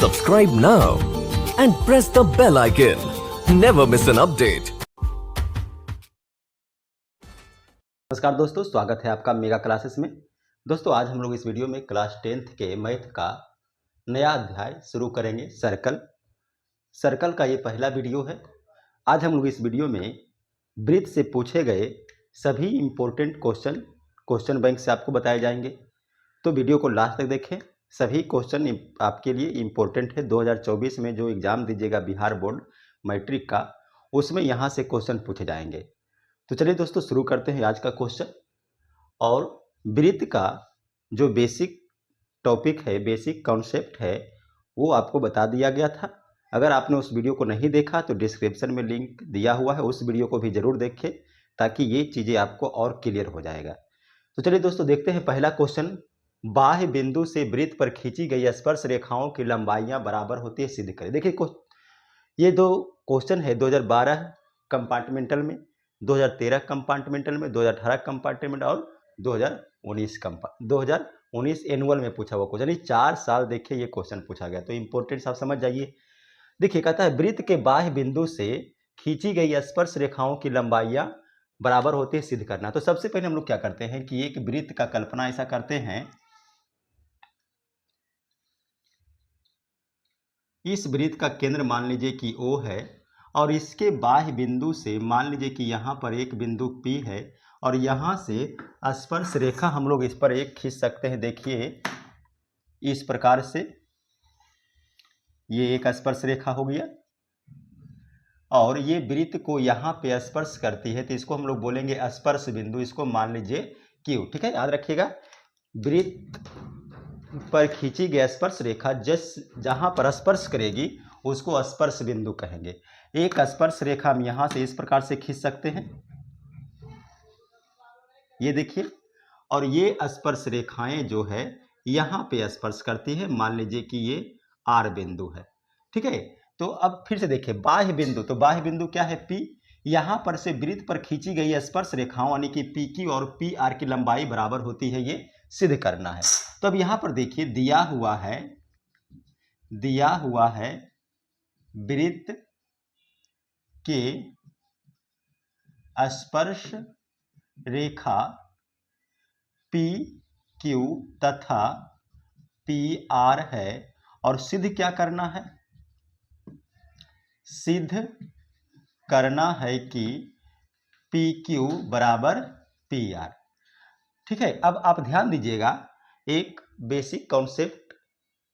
Subscribe now and press the bell icon. Never miss an update. नमस्कार दोस्तों, स्वागत है आपका मेगा क्लासेस में। दोस्तों आज हम लोग इस वीडियो में क्लास 10th के मैथ का नया अध्याय शुरू करेंगे। सर्कल का ये पहला वीडियो है। आज हम लोग इस वीडियो में वृत्त से पूछे गए सभी इम्पोर्टेंट क्वेश्चन बैंक से आपको बताए जाएंगे, तो वीडियो को लास्ट तक देखें। सभी क्वेश्चन आपके लिए इम्पोर्टेंट है। 2024 में जो एग्ज़ाम दीजिएगा बिहार बोर्ड मैट्रिक का, उसमें यहाँ से क्वेश्चन पूछे जाएंगे। तो चलिए दोस्तों शुरू करते हैं आज का क्वेश्चन। और वृत्त का जो बेसिक टॉपिक है, बेसिक कॉन्सेप्ट है, वो आपको बता दिया गया था। अगर आपने उस वीडियो को नहीं देखा तो डिस्क्रिप्शन में लिंक दिया हुआ है, उस वीडियो को भी ज़रूर देखें ताकि ये चीज़ें आपको और क्लियर हो जाएगा। तो चलिए दोस्तों देखते हैं पहला क्वेश्चन। बाह्य बिंदु से वृत्त पर खींची गई स्पर्श रेखाओं की लंबाइयाँ बराबर होती है, सिद्ध करें। देखिए ये दो क्वेश्चन है 2012 कंपार्टमेंटल में, 2013 कंपार्टमेंटल में, 2018 कंपार्टमेंट और 2019 एनुअल में पूछा हुआ क्वेश्चन। 4 साल देखिए ये क्वेश्चन पूछा गया, तो इंपॉर्टेंस आप समझ जाइए। देखिए कहता है वृत्त के बाह्य बिंदु से खींची गई स्पर्श रेखाओं की लंबाइयाँ बराबर होती है, सिद्ध करना। तो सबसे पहले हम लोग क्या करते हैं कि एक वृत्त का कल्पना ऐसा करते हैं। इस वृत्त का केंद्र मान लीजिए कि O है और इसके बाह्य बिंदु से मान लीजिए कि यहाँ पर एक बिंदु P है और यहाँ से स्पर्श रेखा हम लोग इस पर एक खींच सकते हैं। देखिए इस प्रकार से ये एक स्पर्श रेखा हो गया और ये वृत्त को यहाँ पे स्पर्श करती है, तो इसको हम लोग बोलेंगे स्पर्श बिंदु। इसको मान लीजिए Q, ठीक है, याद रखिएगा। वृत्त पर खींची गई स्पर्श रेखा जहां पर स्पर्श करेगी उसको स्पर्श बिंदु कहेंगे। एक स्पर्श रेखा हम यहां से इस प्रकार से खींच सकते हैं, ये देखिए। और ये स्पर्श रेखाएं जो है यहां पे स्पर्श करती है, मान लीजिए कि ये R बिंदु है, ठीक है। तो अब फिर से देखिए बाह्य बिंदु, तो बाह्य बिंदु क्या है P। यहां पर से वृत्त पर खींची गई स्पर्श रेखाओं यानी कि PQ और PR की लंबाई बराबर होती है, ये सिद्ध करना है। तो अब यहां पर देखिए दिया हुआ है वृत्त के स्पर्श रेखा PQ तथा PR है और सिद्ध क्या करना है, सिद्ध करना है कि PQ बराबर PR, ठीक है। अब आप ध्यान दीजिएगा, एक बेसिक कॉन्सेप्ट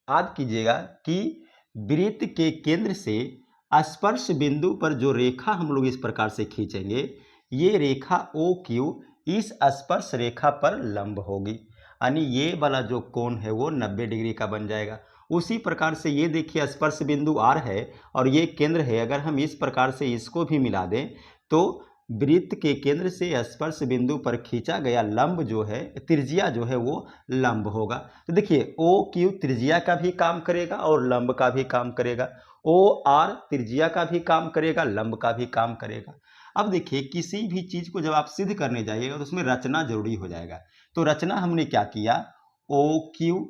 याद कीजिएगा कि वृत्त के केंद्र से स्पर्श बिंदु पर जो रेखा हम लोग इस प्रकार से खींचेंगे, ये रेखा OQ इस स्पर्श रेखा पर लंब होगी, यानी ये वाला जो कोण है वो 90 डिग्री का बन जाएगा। उसी प्रकार से ये देखिए स्पर्श बिंदु R है और ये केंद्र है। अगर हम इस प्रकार से इसको भी मिला दें तो वृत्त के केंद्र से स्पर्श बिंदु पर खींचा गया लंब जो है, त्रिज्या जो है वो लंब होगा। तो देखिए OQ त्रिज्या का भी काम करेगा और लंब का भी काम करेगा। OR त्रिज्या का भी काम करेगा, लंब का भी काम करेगा। अब देखिए किसी भी चीज को जब आप सिद्ध करने जाइएगा तो उसमें रचना जरूरी हो जाएगा। तो रचना हमने क्या किया, OQ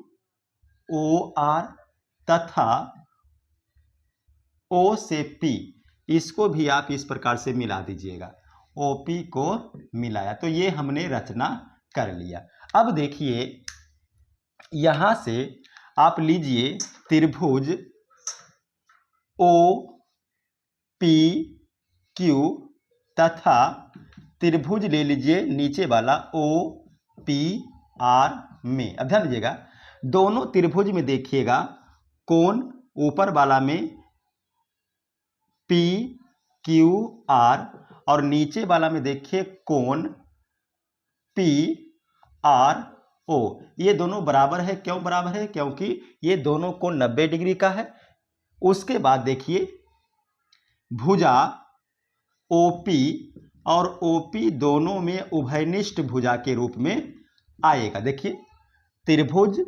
OR तथा O से P, इसको भी आप इस प्रकार से मिला दीजिएगा। OP को मिलाया तो ये हमने रचना कर लिया। अब देखिए यहां से आप लीजिए त्रिभुज OPQ तथा त्रिभुज ले लीजिए नीचे वाला OPR में। अब ध्यान दीजिएगा दोनों त्रिभुज में देखिएगा कोण ऊपर वाला में PQR और नीचे वाला में देखिए कोण PRO। ये दोनों बराबर है। क्यों बराबर है, क्योंकि ये दोनों कोण 90 डिग्री का है। उसके बाद देखिए भुजा OP और OP दोनों में उभयनिष्ठ भुजा के रूप में आएगा। देखिए त्रिभुज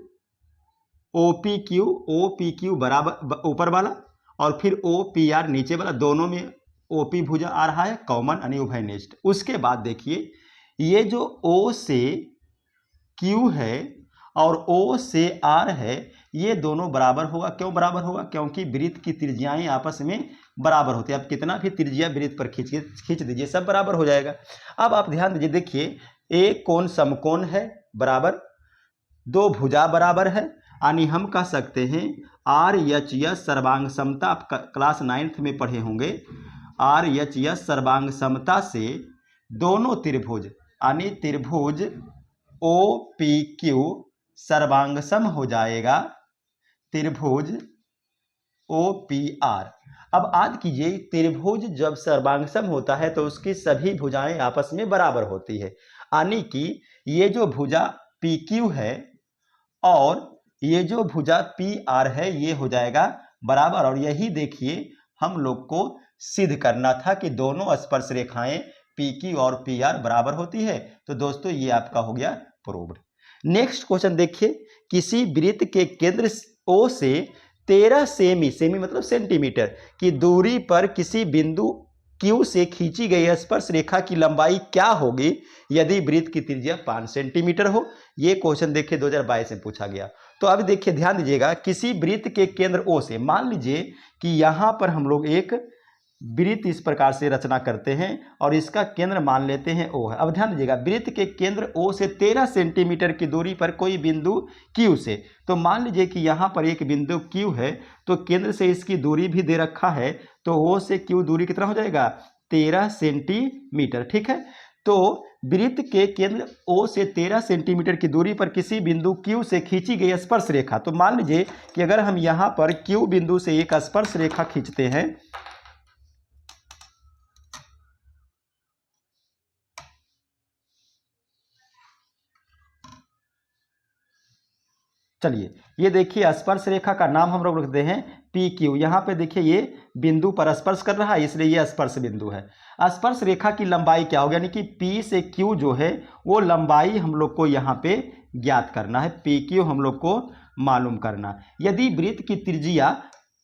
OPQ बराबर ऊपर वाला और फिर OPR नीचे वाला, दोनों में OP भुजा आ रहा है कॉमन यानी उभयनिष्ठ। उसके बाद देखिए ये जो O से Q है और O से R है, ये दोनों बराबर होगा। क्यों बराबर होगा? क्योंकि वृत्त की त्रिज्याएं आपस में बराबर होती है। आप कितना भी त्रिज्या वृत्त पर खींच दीजिए, सब बराबर हो जाएगा। अब आप ध्यान दीजिए, देखिए एक कोण समकोण है बराबर, दो भुजा बराबर है, यानी हम कह सकते हैं RHS सर्वांग समता, आप क्लास 9th में पढ़े होंगे। RHS सर्वांग समता से दोनों त्रिभुज यानी त्रिभुज OPQ सर्वांग सम हो जाएगा त्रिभुज OPR। अब याद कीजिए, त्रिभुज जब सर्वांग सम होता है तो उसकी सभी भुजाएं आपस में बराबर होती है, यानी कि ये जो भुजा PQ है और ये जो भुजा PR है ये हो जाएगा बराबर। और यही देखिए हम लोग को सिद्ध करना था कि दोनों स्पर्श रेखाएं PQ और PR बराबर होती है। तो दोस्तों ये आपका हो गया प्रूव्ड। नेक्स्ट क्वेश्चन देखिए, किसी वृत्त के केंद्र O से 13 सेमी मतलब सेंटीमीटर की दूरी पर किसी बिंदु Q से खींची गई स्पर्श रेखा की लंबाई क्या होगी यदि वृत्त की त्रिज्या 5 सेंटीमीटर हो। ये क्वेश्चन देखिए 2022 में पूछा गया। तो अब देखिए ध्यान दीजिएगा, किसी वृत्त के केंद्र O से, मान लीजिए कि यहां पर हम लोग एक वृत्त इस प्रकार से रचना करते हैं और इसका केंद्र मान लेते हैं O है। अब ध्यान दीजिएगा, वृत्त के केंद्र O से 13 सेंटीमीटर की दूरी पर कोई बिंदु Q से, तो मान लीजिए कि यहां पर एक बिंदु Q है, तो केंद्र से इसकी दूरी भी दे रखा है, तो O से Q दूरी कितना हो जाएगा? 13 सेंटीमीटर। ठीक है, तो वृत्त के केंद्र O से 13 सेंटीमीटर की दूरी पर किसी बिंदु Q से खींची गई स्पर्श रेखा, तो मान लीजिए कि अगर हम यहां पर Q बिंदु से एक स्पर्श रेखा खींचते हैं, चलिए ये देखिए स्पर्श रेखा का नाम हम लोग रखते हैं PQ। यहाँ पे देखिए ये बिंदु पर स्पर्श कर रहा है, इसलिए ये स्पर्श बिंदु है। स्पर्श रेखा की लंबाई क्या होगी, यानी कि P से Q जो है वो लंबाई हम लोग को यहाँ पे ज्ञात करना है, PQ हम लोग को मालूम करना। यदि वृत्त की त्रिज्या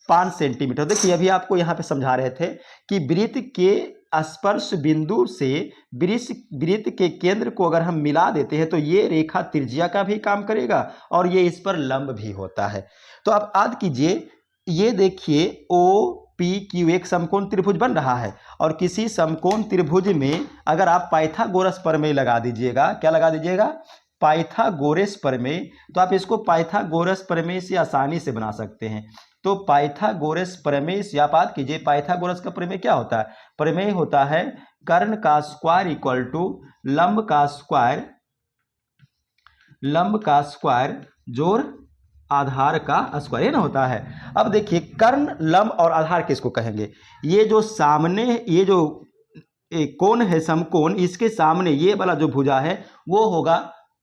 5 सेंटीमीटर, देखिए अभी आपको यहाँ पे समझा रहे थे कि वृत्त के स्पर्श बिंदु से वृत्त के केंद्र को अगर हम मिला देते हैं तो ये रेखा त्रिज्या का भी काम करेगा और ये इस पर लंब भी होता है। तो अब याद कीजिए, ये देखिए OPQ एक समकोण त्रिभुज बन रहा है और किसी समकोण त्रिभुज में अगर आप पाइथागोरस प्रमेय लगा दीजिएगा, क्या लगा दीजिएगा? पाइथागोरस प्रमेय, तो आप इसको पाइथागोरस प्रमेय से आसानी से बना सकते हैं। तो पाइथागोरस प्रमेय से आप याद कीजिए, पाइथागोरस का प्रमेय क्या होता है? प्रमेय होता है कर्ण का स्क्वायर इक्वल टू लंब का स्क्वायर जोड़ आधार का स्क्वायर, ये ना होता है। अब देखिए कर्ण, लंब और आधार किसको कहेंगे? ये जो सामने ये जो एक कोण है समकोण, इसके सामने ये वाला जो भुजा है वो होगा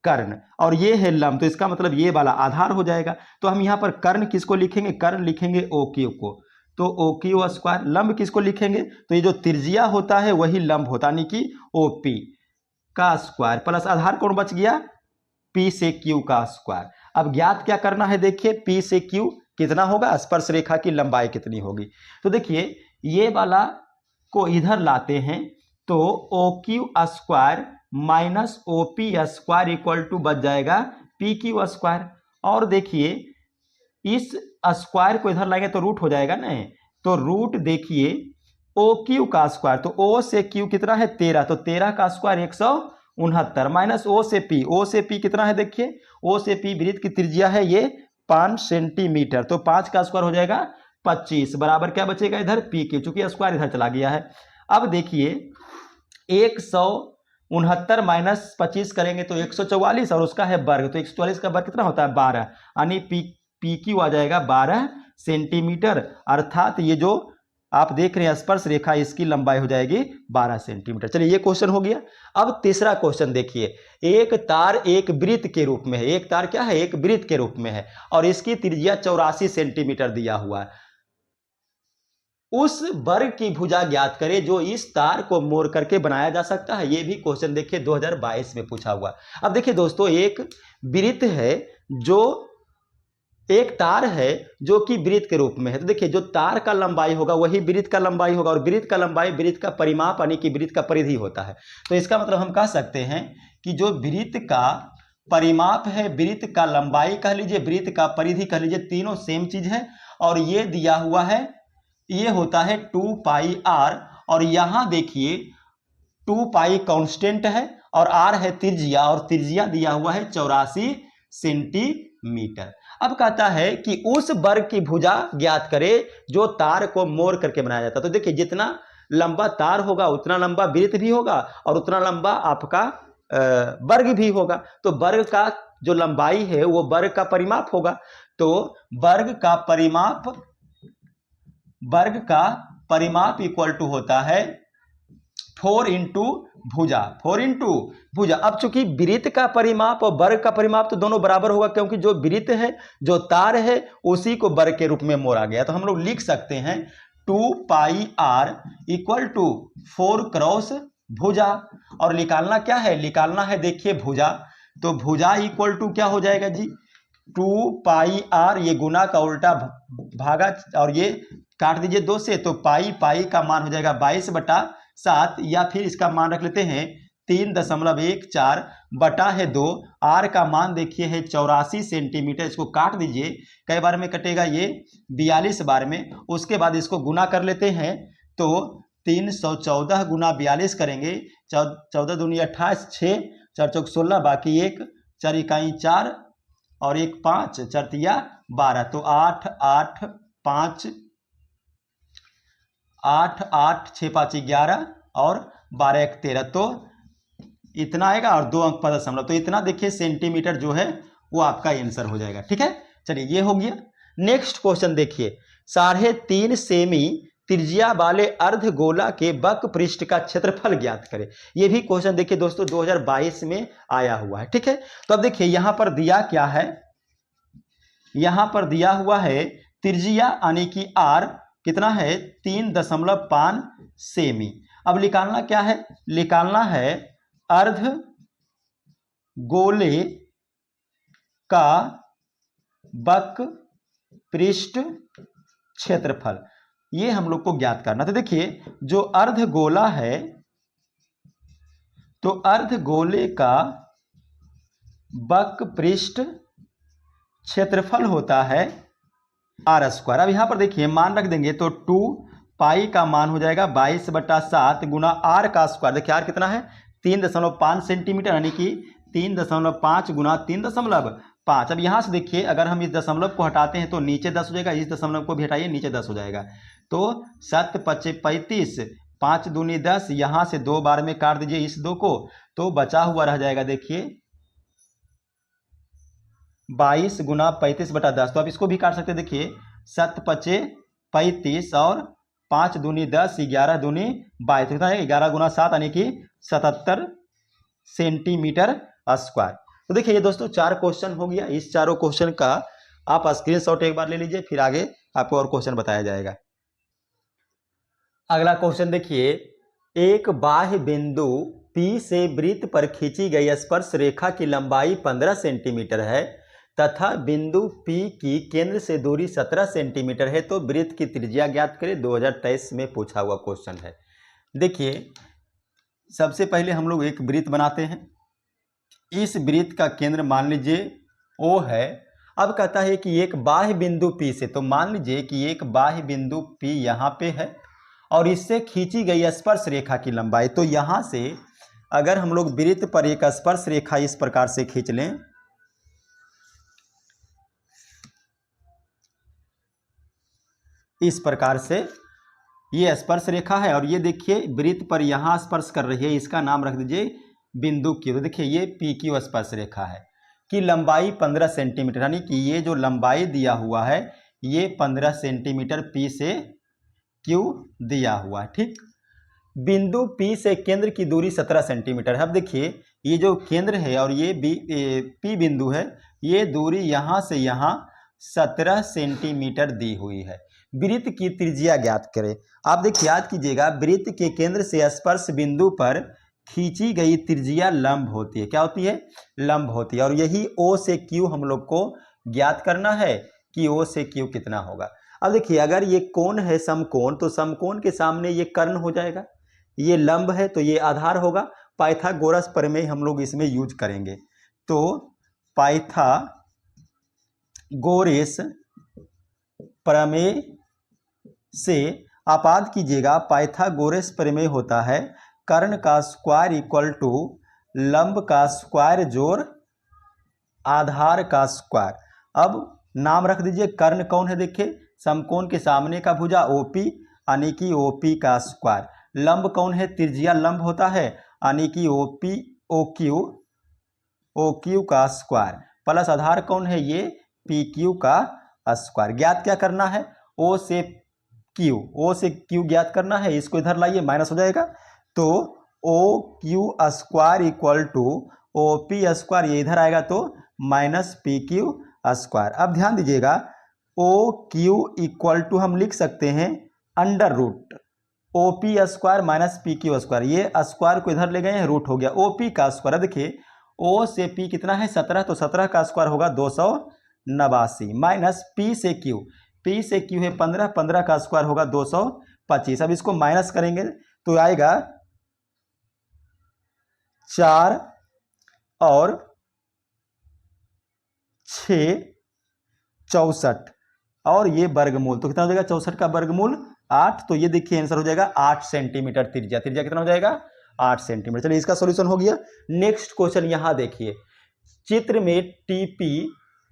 कर्ण और ये है लंब, तो इसका मतलब ये वाला आधार हो जाएगा। तो हम यहाँ पर कर्ण किसको लिखेंगे? कर्ण लिखेंगे OQ को, तो OQ स्क्वायर। लंब किसको लिखेंगे? तो ये जो त्रिज्या होता है वही लंब होता है, यानी कि OP का स्क्वायर प्लस आधार कौन बच गया? P से Q का स्क्वायर। अब ज्ञात क्या करना है, देखिए P से Q कितना होगा, स्पर्श रेखा की लंबाई कितनी होगी। तो देखिए ये वाला को इधर लाते हैं तो OQ square minus OP square equal to बच जाएगा PQ स्क्वायर। और देखिए इस स्क्वायर को इधर लाएंगे तो रूट हो जाएगा ना, तो रूट देखिए OQ का स्क्वायर, तो O से Q कितना है? 13, तो 13 का स्क्वायर 169 माइनस O से P कितना है? देखिए O से P वृत्त की त्रिज्या है ये 5 सेंटीमीटर, तो 5 का स्क्वायर हो जाएगा 25 बराबर क्या बचेगा इधर? PQ, चूंकि स्क्वायर इधर चला गया है। अब देखिए 169 माइनस 25 करेंगे तो 144 और उसका है वर्ग, तो 144 का वर्ग कितना होता है? 12, यानी PQ आ जाएगा 12 सेंटीमीटर, अर्थात ये जो आप देख रहे हैं स्पर्श रेखा इसकी लंबाई हो जाएगी 12 सेंटीमीटर। चलिए ये क्वेश्चन हो गया। अब तीसरा क्वेश्चन देखिए, एक तार एक वृत्त के रूप में है, एक तार क्या है? एक वृत्त के रूप में है और इसकी त्रिज्या 84 सेंटीमीटर दिया हुआ है। उस वर्ग की भुजा ज्ञात करें जो इस तार को मोड़ करके बनाया जा सकता है। यह भी क्वेश्चन देखिए 2022 में पूछा हुआ। अब देखिए दोस्तों, एक वृत्त है जो एक तार है जो कि वृत्त के रूप में है, तो देखिए जो तार का लंबाई होगा वही वृत्त का लंबाई होगा और वृत्त का लंबाई वृत्त का परिमाप यानी कि वृत्त का परिधि होता है। तो इसका मतलब हम कह सकते हैं कि जो वृत्त का परिमाप है, वृत्त का लंबाई कह लीजिए, वृत्त का परिधि कह लीजिए, तीनों सेम चीज है। और ये दिया हुआ है, ये होता है 2 पाई आर, और यहां देखिए 2 पाई कांस्टेंट है और आर है त्रिज्या, और त्रिज्या दिया हुआ है 84 सेंटीमीटर। अब कहता है कि उस वर्ग की भुजा ज्ञात करे जो तार को मोड़ करके बनाया जाता है। तो देखिए जितना लंबा तार होगा उतना लंबा वृत्त भी होगा और उतना लंबा आपका वर्ग भी होगा। तो वर्ग का जो लंबाई है वो वर्ग का परिमाप होगा। तो वर्ग का परिमाप इक्वल टू होता है 4 इंटू भुजा, 4 इंटू भुजा। अब चूंकि वृत्त का परिमाप और वर्ग का परिमाप तो दोनों बराबर होगा, क्योंकि जो वृत्त है, जो तार है, उसी को वर्ग के रूप में मोड़ा गया। तो हम लोग लिख सकते हैं 2 पाई आर इक्वल टू 4 क्रॉस भुजा। और निकालना क्या है, निकालना है देखिए भुजा। तो भुजा इक्वल टू क्या हो जाएगा जी, 2 पाई आर, ये गुना का उल्टा भागा और ये काट दीजिए 2 से, तो पाई का मान हो जाएगा 22/7, या फिर इसका मान रख लेते हैं 3.14 बटा है 2। आर का मान देखिए है 84 सेंटीमीटर। इसको काट दीजिए, कई बार में कटेगा ये 42 बार में। उसके बाद इसको गुना कर लेते हैं, तो 314 गुना 42 करेंगे, 14 दूनी 28, 6 4 चौक 16, बाकी 1 4 इकाई 4 और 1 5 4 तिया 12, तो 8 8 5 8 8 6 5 11 और 12 1 13, तो इतना आएगा और 2 अंक 5 दशमलव, तो इतना देखिए सेंटीमीटर जो है वो आपका आंसर हो जाएगा। ठीक है, चलिए ये हो गया। नेक्स्ट क्वेश्चन देखिए, 3.5 सेमी त्रिज्या वाले अर्धगोला के वक्र पृष्ठ का क्षेत्रफल ज्ञात करें। ये भी क्वेश्चन देखिए दोस्तों 2022 में आया हुआ है। ठीक है, तो अब देखिए यहां पर दिया क्या है, यहां पर दिया हुआ है त्रिज्या यानी कि आर कितना है 3.5 सेमी। अब निकालना क्या है, निकालना है अर्ध गोले का वक्र पृष्ठ क्षेत्रफल, ये हम लोग को ज्ञात करना। तो देखिए जो अर्ध गोला है, तो अर्ध गोले का वक्र पृष्ठ क्षेत्रफल होता है आर स्क्वायर। अब यहां पर देखिए मान रख देंगे, तो 2 पाई का मान हो जाएगा 22/7 गुना आर का स्क्वायर। देखिए आर कितना है 3.5 सेंटीमीटर, यानी कि 3.5 गुना 3.5। अब यहां से देखिए अगर हम इस दशमलव को हटाते हैं तो नीचे 10 हो जाएगा, इस दशमलव को भी हटाइए नीचे 10 हो जाएगा, तो 7 5 35, 5 दूनी 10, यहां से 2 बार में काट दीजिए इस 2 को, तो बचा हुआ रह जाएगा देखिए 22 गुना 35/10। तो आप इसको भी काट सकते हैं, देखिए 7 5 35 और 5 दूनी 10, 11 दूनी 22, कितना है 11 गुना 7 यानी कि 77 सेंटीमीटर स्क्वायर। तो देखिए ये दोस्तों 4 क्वेश्चन हो गया। इस चारों क्वेश्चन का आप स्क्रीनशॉट एक बार ले लीजिए, फिर आगे आपको और क्वेश्चन बताया जाएगा। अगला क्वेश्चन देखिए, एक बाह्य बिंदु P से वृत्त पर खींची गई स्पर्श रेखा की लंबाई 15 सेंटीमीटर है तथा बिंदु P की केंद्र से दूरी 17 सेंटीमीटर है, तो वृत्त की त्रिज्या ज्ञात करें। 2023 में पूछा हुआ क्वेश्चन है। देखिए सबसे पहले हम लोग एक वृत्त बनाते हैं। इस वृत्त का केंद्र मान लीजिए O है। अब कहता है कि एक बाह्य बिंदु P से, तो मान लीजिए कि एक बाह्य बिंदु P यहाँ पे है और इससे खींची गई स्पर्श रेखा की लंबाई, तो यहाँ से अगर हम लोग वृत्त पर एक स्पर्श रेखा इस प्रकार से खींच लें, इस प्रकार से ये स्पर्श रेखा है और ये देखिए वृत्त पर यहाँ स्पर्श कर रही है, इसका नाम रख दीजिए बिंदु Q। तो देखिए ये PQ स्पर्श रेखा है कि लंबाई 15 सेंटीमीटर, यानी कि ये जो लंबाई दिया हुआ है ये 15 सेंटीमीटर P से Q दिया हुआ है। ठीक, बिंदु P से केंद्र की दूरी 17 सेंटीमीटर है। अब देखिए ये जो केंद्र है और ये P बिंदु है, ये दूरी यहाँ से यहाँ 17 सेंटीमीटर दी हुई है। वृत्त की त्रिज्या ज्ञात करें। आप देखिए याद कीजिएगा, वृत्त के केंद्र से स्पर्श बिंदु पर खींची गई त्रिज्या लंब होती है। क्या होती है? लंब होती है। और यही O से Q हम लोग को ज्ञात करना है कि O से Q कितना होगा। अब देखिए अगर ये कोण है समकोण, तो समकोण के सामने ये कर्ण हो जाएगा, ये लंब है तो ये आधार होगा। पाइथागोरस प्रमेय हम लोग इसमें यूज करेंगे। तो पाइथागोरस प्रमेय से आपाद कीजिएगा। पाइथागोरस प्रमेय होता है कर्ण का स्क्वायर इक्वल टू लंब का स्क्वायर जोड़ आधार का स्क्वायर। अब नाम रख दीजिए। कर्ण कौन है? देखिए समकोण के सामने का भुजा ओपी यानी कि ओपी का स्क्वायर। लंब कौन है? त्रिज्या लंब होता है यानी कि ओपी ओक्यू का स्क्वायर प्लस आधार कौन है? ये पी क्यू का स्क्वायर। ज्ञात क्या करना है? ओ से क्यू ज्ञात करना है। इसको इधर लाइए, माइनस हो जाएगा। तो O Q square equal to O P square, ये इधर आएगा तो माइनस पी क्यू स्क्वायर। अब ध्यान दीजिएगा, ओ क्यू इक्वल टू हम लिख सकते हैं under root O P square minus P Q square. ये स्क्वायर को इधर ले गए हैं, रूट हो गया ओ पी का स्क्वायर। देखिए ओ से पी कितना है? 17, तो 17 का स्क्वायर होगा 289 माइनस पी से क्यू है 15, 15 का स्क्वायर होगा 225। अब इसको माइनस करेंगे तो आएगा 4 और 6 64 और ये वर्गमूल, तो कितना हो जाएगा? 64 का वर्गमूल 8। तो ये देखिए आंसर हो जाएगा 8 सेंटीमीटर त्रिज्या। त्रिज्या कितना हो जाएगा? 8 सेंटीमीटर। चलिए इसका सॉल्यूशन हो गया। नेक्स्ट क्वेश्चन यहां देखिए, चित्र में टीपी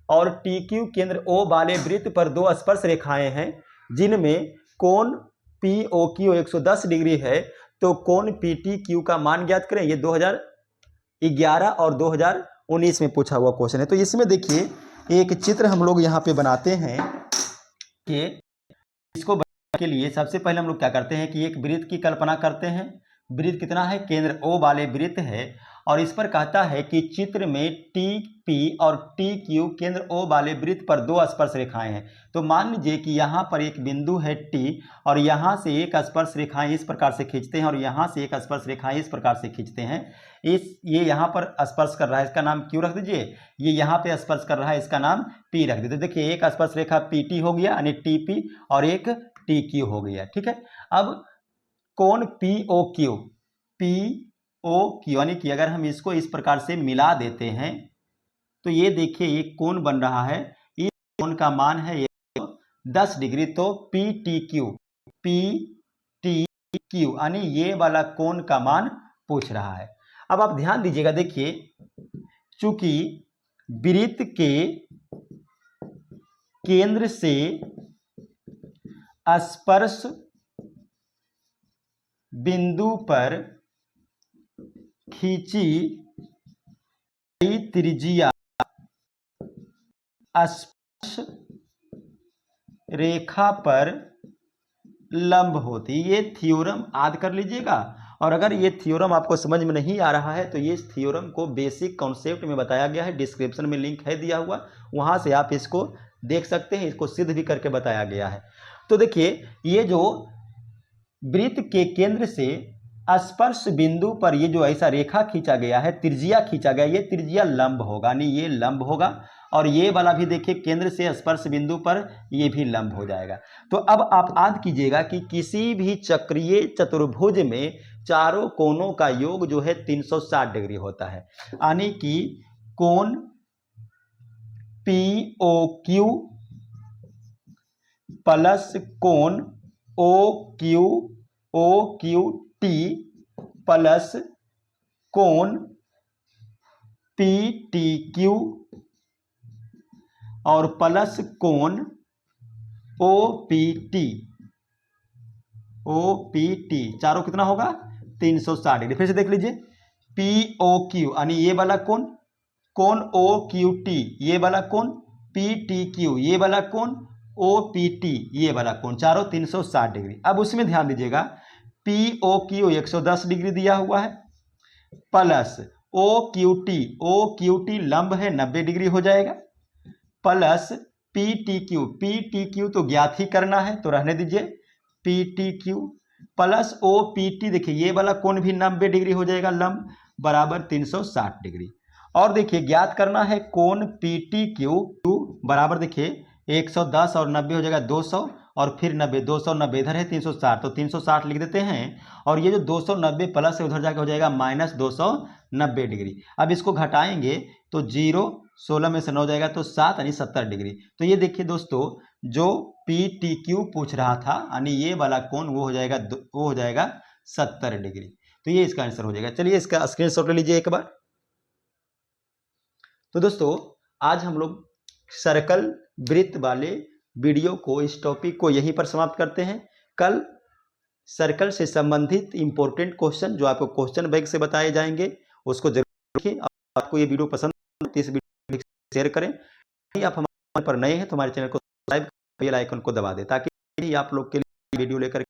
और टीक्यू केंद्र ओ वाले वृत्त पर दो स्पर्श रेखाएं हैं जिनमें कोण पीओक्यू 110 डिग्री है, तो कोण पीटीक्यू का मान ज्ञात करें। ये 2011 और 2019 में पूछा हुआ क्वेश्चन है। तो इसमें देखिए एक चित्र हम लोग यहाँ पे बनाते हैं कि इसको बनाने के लिए सबसे पहले हम लोग क्या करते हैं कि एक वृत्त की कल्पना करते हैं। वृत्त कितना है? केंद्र ओ वाले वृत्त है और इस पर कहता है कि चित्र में टी पी और टी क्यू केंद्र ओ वाले वृत्त पर दो स्पर्श रेखाएं हैं। तो मान लीजिए कि यहाँ पर एक बिंदु है टी और यहाँ से एक स्पर्श रेखाएं इस प्रकार से खींचते हैं और यहाँ से एक स्पर्श रेखाएं इस प्रकार से खींचते हैं। ये यहाँ पर स्पर्श कर रहा है, इसका नाम क्यू रख दीजिए। ये यहाँ पे स्पर्श कर रहा है, इसका नाम पी रख दीजिए। देखिए एक स्पर्श रेखा पी टी हो गया यानी टी पी और एक टी क्यू हो गया। ठीक है, अब कोण पी ओ क्यू यानी कि अगर हम इसको इस प्रकार से मिला देते हैं तो ये देखिए ये कोण बन रहा है। इस कोण का मान है ये 10 डिग्री। तो पी टी क्यू यानी ये वाला कोण का मान पूछ रहा है। अब आप ध्यान दीजिएगा, देखिए चूंकि वृत्त के केंद्र से स्पर्श बिंदु पर खींची गई त्रिज्या स्पर्श रेखा पर लंब होती। ये थ्योरम याद कर लीजिएगा। और अगर ये थ्योरम आपको समझ में नहीं आ रहा है तो ये थ्योरम को बेसिक कॉन्सेप्ट में बताया गया है, डिस्क्रिप्शन में लिंक है दिया हुआ, वहां से आप इसको देख सकते हैं। इसको सिद्ध भी करके बताया गया है। तो देखिए ये जो वृत्त के केंद्र से स्पर्श बिंदु पर ये जो ऐसा रेखा खींचा गया है, त्रिज्या खींचा गया, ये त्रिज्या लंब होगा यानी ये लंब होगा। और ये वाला भी देखिए केंद्र से स्पर्श बिंदु पर ये भी लंब हो जाएगा। तो अब आप याद कीजिएगा कि किसी भी चक्रीय चतुर्भुज में चारों कोणों का योग जो है 360 डिग्री होता है। यानी कि कोण POQ प्लस कोण OQT प्लस कोण PTQ और प्लस कोण OPT चारों कितना होगा? 360 डिग्री। फिर से देख लीजिए, POQ यानी ये वाला कोण OQT, ये वाला कोण PTQ, ये वाला कोण OPT, ये वाला कोण, चारों 360 डिग्री। अब उसमें ध्यान दीजिएगा, POQ 110 डिग्री दिया हुआ है प्लस OQT लंब है 90 डिग्री हो जाएगा प्लस PTQ तो ज्ञात ही करना है तो रहने दीजिए, PTQ प्लस OPT, देखिए ये वाला कोण भी 90 डिग्री हो जाएगा लंब बराबर 360 डिग्री। और देखिए ज्ञात करना है कोण PTQ बराबर देखिए 110 और 90 हो जाएगा 200 और फिर 90, 290 इधर है 360, तो 360 लिख देते हैं। और ये जो 290 प्लस है उधर जाके हो जाएगा माइनस 290 डिग्री। अब इसको घटाएंगे तो 0 16 में से 9 जाएगा तो 7 यानी 70 डिग्री। तो ये देखिए दोस्तों, जो PTQ पूछ रहा था यानी ये वाला कोण वो हो जाएगा 70 डिग्री। तो ये इसका आंसर हो जाएगा। चलिए इसका स्क्रीनशॉट ले लीजिए एक बार। तो दोस्तों आज हम लोग सर्कल वृत्त वाले वीडियो को, इस टॉपिक को यहीं पर समाप्त करते हैं। कल सर्कल से संबंधित इंपॉर्टेंट क्वेश्चन जो आपको क्वेश्चन बैंक से बताए जाएंगे उसको जरूर लिखें। आपको ये वीडियो पसंद है तो इस वीडियो को शेयर करें। यदि आप हमारे पर नए हैं तो हमारे चैनल को सब्सक्राइब, बेल आइकन को दबा दें ताकि आप लोग के लिए वीडियो लेकर